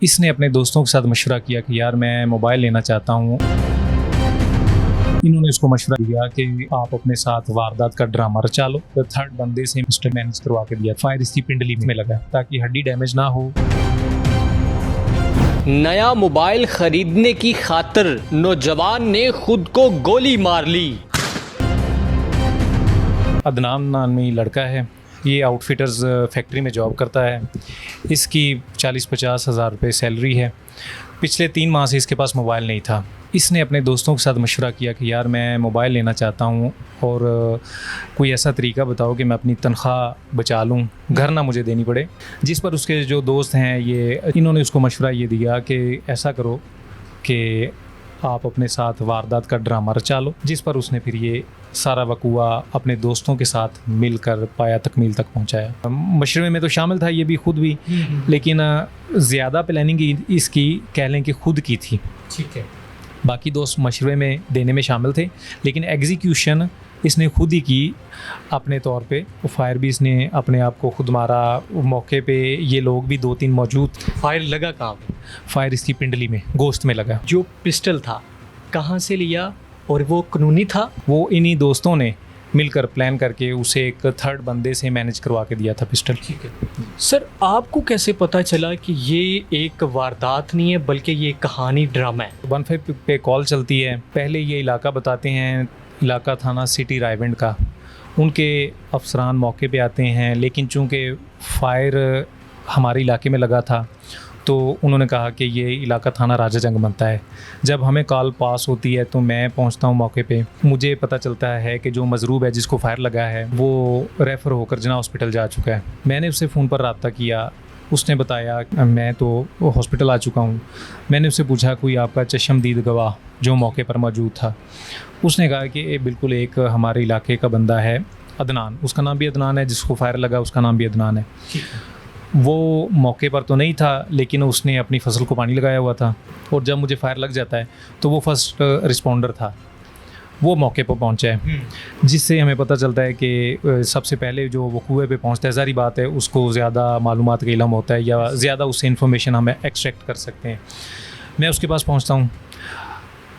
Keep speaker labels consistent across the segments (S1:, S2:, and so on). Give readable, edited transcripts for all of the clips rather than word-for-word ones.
S1: इसने अपने दोस्तों के साथ मशवरा किया कि यार मैं मोबाइल लेना चाहता हूँ। इन्होंने उसको मशवरा दिया कि आप अपने साथ वारदात का ड्रामा रचा लो। तो थर्ड बंदे से मिस्टर मैनेज करवा के दिया। फायर इसकी पिंडली में लगा ताकि हड्डी डैमेज ना हो।
S2: नया मोबाइल खरीदने की खातिर नौजवान ने खुद को गोली मार ली।
S1: अदनान नामी लड़का है, ये आउटफिटर्स फैक्ट्री में जॉब करता है। इसकी 40-50 हज़ार रुपये सैलरी है। पिछले 3 माह से इसके पास मोबाइल नहीं था। इसने अपने दोस्तों के साथ मशवरा किया कि यार मैं मोबाइल लेना चाहता हूँ और कोई ऐसा तरीका बताओ कि मैं अपनी तनख्वाह बचा लूँ, घर ना मुझे देनी पड़े। जिस पर उसके जो दोस्त हैं इन्होंने उसको मशवरा ये दिया कि ऐसा करो कि आप अपने साथ वारदात का ड्रामा रचा लो। जिस पर उसने फिर ये सारा वकूआ अपने दोस्तों के साथ मिलकर पाया तकमील तक पहुंचाया। मशवरे में तो शामिल था ये भी, खुद भी, लेकिन ज़्यादा प्लानिंग इसकी कह लें कि खुद की थी।
S2: ठीक है।
S1: बाकी दोस्त मशवरे में देने में शामिल थे, लेकिन एग्जीक्यूशन इसने खुद ही की अपने तौर पे। फायर भी इसने अपने आप को खुद मारा। मौके पे ये लोग भी 2-3 मौजूद।
S2: फायर लगा कहाँ पे?
S1: फायर इसकी पिंडली में, गोश्त में लगा।
S2: जो पिस्टल था कहाँ से लिया और वो कानूनी था?
S1: वो इन्हीं दोस्तों ने मिलकर प्लान करके उसे एक थर्ड बंदे से मैनेज करवा के दिया था पिस्टल।
S2: ठीक है सर, आपको कैसे पता चला कि ये एक वारदात नहीं है बल्कि ये कहानी ड्रामा है?
S1: 15 पे कॉल चलती है। पहले ये इलाका बताते हैं, इलाका थाना सिटी रायविंड का। उनके अफसरान मौके पे आते हैं, लेकिन चूँकि फायर हमारे इलाके में लगा था तो उन्होंने कहा कि ये इलाका थाना राजा जंग बनता है। जब हमें कॉल पास होती है तो मैं पहुंचता हूं मौके पे। मुझे पता चलता है कि जो मजरूब है जिसको फायर लगा है वो रेफ़र होकर जना हॉस्पिटल जा चुका है। मैंने उससे फ़ोन पर रब्ता किया। उसने बताया मैं तो हॉस्पिटल आ चुका हूँ। मैंने उससे पूछा कोई आपका चश्मदीद गवाह जो मौके पर मौजूद था? उसने कहा कि ये बिल्कुल एक हमारे इलाके का बंदा है, अदनान। उसका नाम भी अदनान है, जिसको फायर लगा उसका नाम भी अदनान है। वो मौके पर तो नहीं था, लेकिन उसने अपनी फसल को पानी लगाया हुआ था और जब मुझे फायर लग जाता है तो वो फर्स्ट रिस्पॉन्डर था, वो मौके पर पहुंचा है। जिससे हमें पता चलता है कि सबसे पहले जो वो कुएँ पे पहुंचता है, ज़ाहिर बात है उसको ज़्यादा मालूमात का इल्म होता है या ज़्यादा उससे इन्फॉर्मेशन हमें एक्सट्रैक्ट कर सकते हैं। मैं उसके पास पहुँचता हूँ।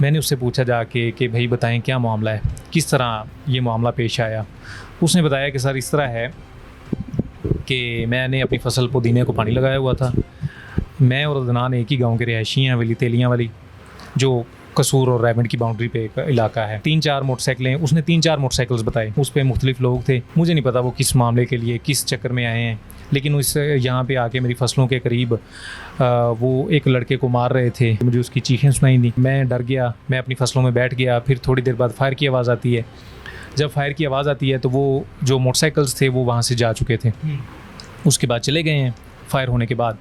S1: मैंने उससे पूछा जाके कि भाई बताएं क्या मामला है, किस तरह ये मामला पेश आया। उसने बताया कि सर इस तरह है कि मैंने अपनी फसल पुदीने को पानी लगाया हुआ था। मैं और अदनान एक ही गांव के रिहायशी हैं, वली तेलियां वाली, जो कसूर और रायविंड की बाउंड्री पे एक इलाका है। 3-4 मोटरसाइकिलें, उसने 3-4 मोटरसाइकिल्स बताए। उस पर मुख्तलिफ लोग थे। मुझे नहीं पता वो किस मामले के लिए, किस चक्कर में आए हैं, लेकिन उस यहाँ पे आके मेरी फसलों के करीब वो एक लड़के को मार रहे थे। मुझे उसकी चीखें सुनाई दी। मैं डर गया, मैं अपनी फसलों में बैठ गया। फिर थोड़ी देर बाद फायर की आवाज़ आती है। जब फायर की आवाज़ आती है तो वो जो मोटरसाइकिल्स थे वो वहाँ से जा चुके थे। उसके बाद चले गए हैं। फायर होने के बाद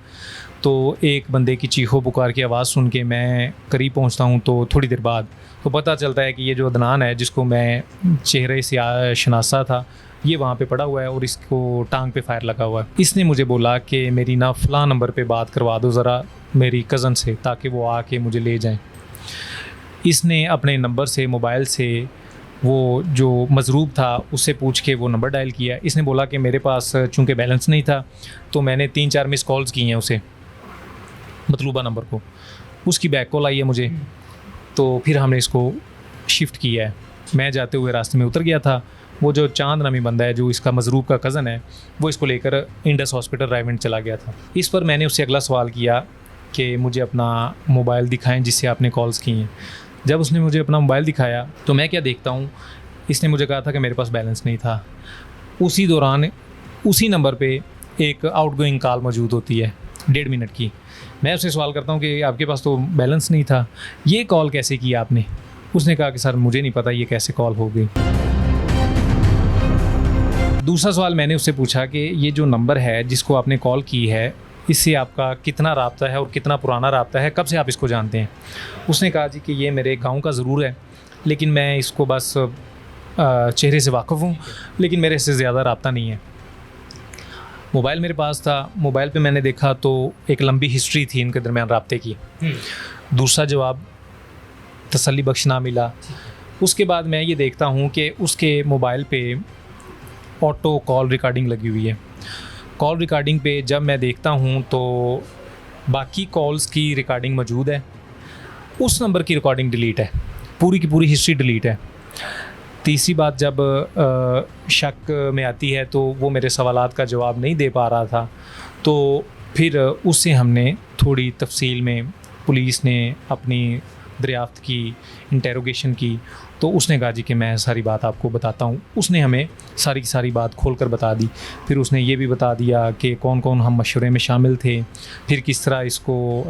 S1: तो एक बंदे की चीखों पुकार की आवाज़ सुन के मैं करीब पहुँचता हूँ तो थोड़ी देर बाद तो पता चलता है कि ये जो अदनान है, जिसको मैं चेहरे से शनासा था, ये वहाँ पे पड़ा हुआ है और इसको टांग पे फायर लगा हुआ है। इसने मुझे बोला कि मेरी ना फ़लाँ नंबर पे बात करवा दो ज़रा मेरी कज़न से, ताकि वो आके मुझे ले जाएं। इसने अपने नंबर से, मोबाइल से, वो जो मजरूब था उससे पूछ के वो नंबर डायल किया। इसने बोला कि मेरे पास चूँकि बैलेंस नहीं था तो मैंने 3-4 मिस कॉल्स की हैं उसे, मतलूबा नंबर को। उसकी बैक कॉल आई है मुझे, तो फिर हमने इसको शिफ्ट किया है। मैं जाते हुए रास्ते में उतर गया था। वो जो चांद नामी बंदा है, जो इसका मजरूब का कज़न है, वो इसको लेकर इंडस हॉस्पिटल रायविंड चला गया था। इस पर मैंने उससे अगला सवाल किया कि मुझे अपना मोबाइल दिखाएं जिससे आपने कॉल्स की हैं। जब उसने मुझे अपना मोबाइल दिखाया तो मैं क्या देखता हूँ, इसने मुझे कहा था कि मेरे पास बैलेंस नहीं था। उसी दौरान उसी नंबर पे एक आउटगोइंग कॉल मौजूद होती है 1.5 मिनट की। मैं उससे सवाल करता हूँ कि आपके पास तो बैलेंस नहीं था, ये कॉल कैसे की आपने? उसने कहा कि सर मुझे नहीं पता ये कैसे कॉल हो गई। दूसरा सवाल मैंने उससे पूछा कि ये जो नंबर है जिसको आपने कॉल की है, इससे आपका कितना राब्ता है और कितना पुराना राब्ता है, कब से आप इसको जानते हैं? उसने कहा जी कि ये मेरे गांव का ज़रूर है, लेकिन मैं इसको बस चेहरे से वाकिफ़ हूँ, लेकिन मेरे से ज़्यादा राब्ता नहीं है। मोबाइल मेरे पास था। मोबाइल पे मैंने देखा तो एक लंबी हिस्ट्री थी इनके दरमियान राब्ते की। दूसरा जवाब तसल्ली बख्श ना मिला। उसके बाद मैं ये देखता हूँ कि उसके मोबाइल पे ऑटो कॉल रिकॉर्डिंग लगी हुई है। कॉल रिकॉर्डिंग पे जब मैं देखता हूँ तो बाकी कॉल्स की रिकॉर्डिंग मौजूद है, उस नंबर की रिकॉर्डिंग डिलीट है, पूरी की पूरी हिस्ट्री डिलीट है। तीसरी बात, जब शक में आती है तो वो मेरे सवालात का जवाब नहीं दे पा रहा था, तो फिर उससे हमने थोड़ी तफसील में पुलिस ने अपनी दरियाफ्त की, इंटेरोगेशन की, तो उसने कहा जी कि मैं सारी बात आपको बताता हूँ। उसने हमें सारी की सारी बात खोल कर बता दी। फिर उसने ये भी बता दिया कि कौन कौन हम मशवरे में शामिल थे, फिर किस तरह इसको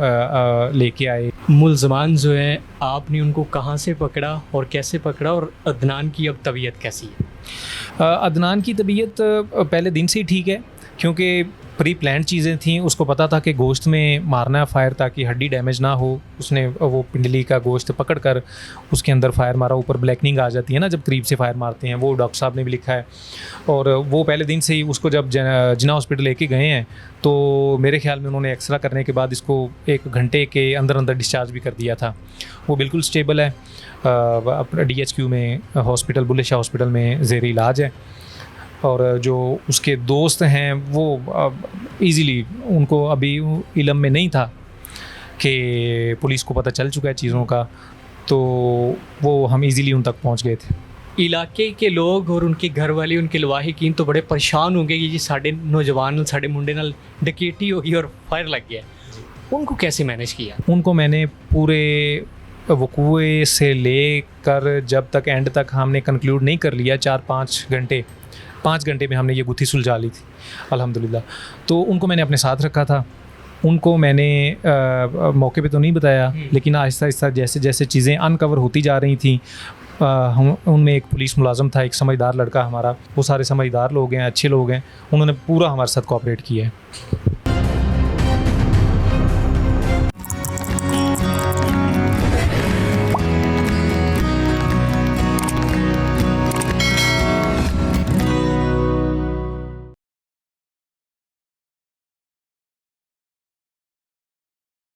S1: लेके आए।
S2: मुलजमान जो है आपने उनको कहाँ से पकड़ा और कैसे पकड़ा, और अदनान की अब तबीयत कैसी है?
S1: अदनान की तबीयत पहले दिन से ही ठीक है, क्योंकि प्री प्लान चीज़ें थी। उसको पता था कि गोश्त में मारना है फायर ताकि हड्डी डैमेज ना हो। उसने वो पिंडली का गोश्त पकड़ कर उसके अंदर फायर मारा। ऊपर ब्लैकनिंग आ जाती है ना जब करीब से फायर मारते हैं, वो डॉक्टर साहब ने भी लिखा है। और वो पहले दिन से ही उसको जब जिना हॉस्पिटल लेके गए हैं तो मेरे ख्याल में उन्होंने एक्सरा करने के बाद इसको 1 घंटे के अंदर अंदर डिस्चार्ज भी कर दिया था। वो बिल्कुल स्टेबल है, DHQ में हॉस्पिटल, बुल्ले शाह हॉस्पिटल में ज़ेर इलाज है। और जो उसके दोस्त हैं वो इजीली, उनको अभी इल्म में नहीं था कि पुलिस को पता चल चुका है चीज़ों का, तो वो हम इजीली उन तक पहुंच गए थे।
S2: इलाके के लोग और उनके घर वाले, उनके लवाहिकीन तो बड़े परेशान होंगे कि जी साढ़े नौजवान साढ़े मुंडे नाल डकैती होगी और फायर लग गया। उनको कैसे मैनेज किया?
S1: उनको मैंने पूरे वकूए से लेकर जब तक एंड तक हमने कंक्लूड नहीं कर लिया, 5 घंटे में हमने ये गुत्थी सुलझा ली थी अल्हम्दुलिल्लाह। तो उनको मैंने अपने साथ रखा था। उनको मैंने मौके पे तो नहीं बताया, लेकिन आहिस्ता आहिस्ता जैसे जैसे चीज़ें अनकवर होती जा रही थी, हम उनमें एक पुलिस मुलाजम था, एक समझदार लड़का हमारा, वो सारे समझदार लोग हैं, अच्छे लोग हैं, उन्होंने पूरा हमारे साथ कोऑपरेट किया है।